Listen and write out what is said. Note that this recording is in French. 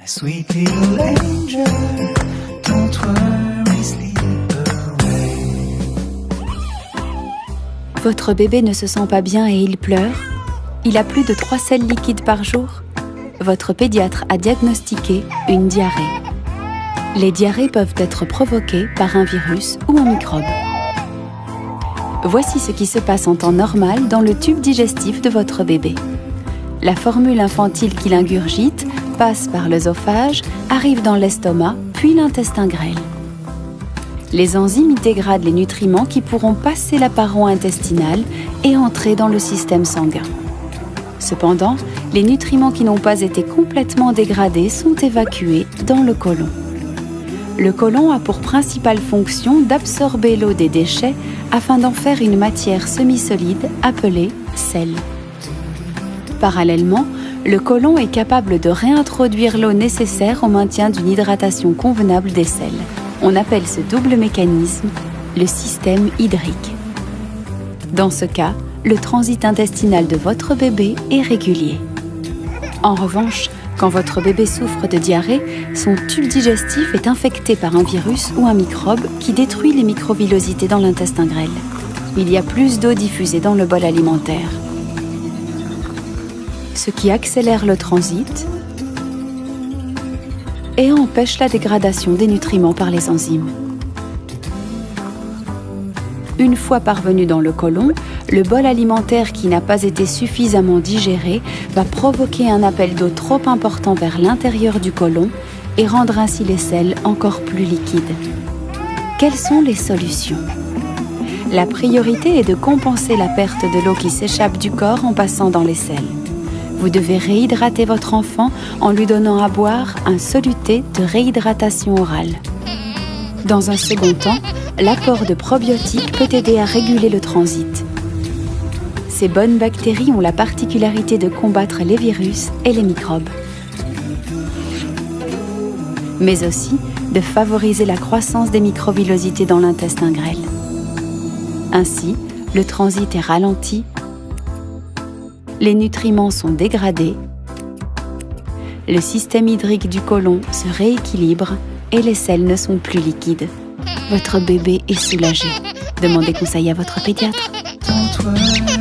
Sweet little angel, don't worry, sleep away. Votre bébé ne se sent pas bien et il pleure. Il a plus de 3 selles liquides par jour. Votre pédiatre a diagnostiqué une diarrhée. Les diarrhées peuvent être provoquées par un virus ou un microbe. Voici ce qui se passe en temps normal dans le tube digestif de votre bébé. La formule infantile qu'il ingurgite passe par l'œsophage, arrive dans l'estomac, puis l'intestin grêle. Les enzymes y dégradent les nutriments qui pourront passer la paroi intestinale et entrer dans le système sanguin. Cependant, les nutriments qui n'ont pas été complètement dégradés sont évacués dans le côlon. Le côlon a pour principale fonction d'absorber l'eau des déchets afin d'en faire une matière semi-solide appelée sel. Parallèlement, le côlon est capable de réintroduire l'eau nécessaire au maintien d'une hydratation convenable des selles. On appelle ce double mécanisme le système hydrique. Dans ce cas, le transit intestinal de votre bébé est régulier. En revanche, quand votre bébé souffre de diarrhée, son tube digestif est infecté par un virus ou un microbe qui détruit les microvillosités dans l'intestin grêle. Il y a plus d'eau diffusée dans le bol alimentaire, ce qui accélère le transit et empêche la dégradation des nutriments par les enzymes. Une fois parvenu dans le côlon, le bol alimentaire qui n'a pas été suffisamment digéré va provoquer un appel d'eau trop important vers l'intérieur du côlon et rendre ainsi les selles encore plus liquides. Quelles sont les solutions ? La priorité est de compenser la perte de l'eau qui s'échappe du corps en passant dans les selles. Vous devez réhydrater votre enfant en lui donnant à boire un soluté de réhydratation orale. Dans un second temps, l'apport de probiotiques peut aider à réguler le transit. Ces bonnes bactéries ont la particularité de combattre les virus et les microbes, mais aussi de favoriser la croissance des microvillosités dans l'intestin grêle. Ainsi, le transit est ralenti, les nutriments sont dégradés, le système hydrique du côlon se rééquilibre et les selles ne sont plus liquides. Votre bébé est soulagé. Demandez conseil à votre pédiatre. Don't worry.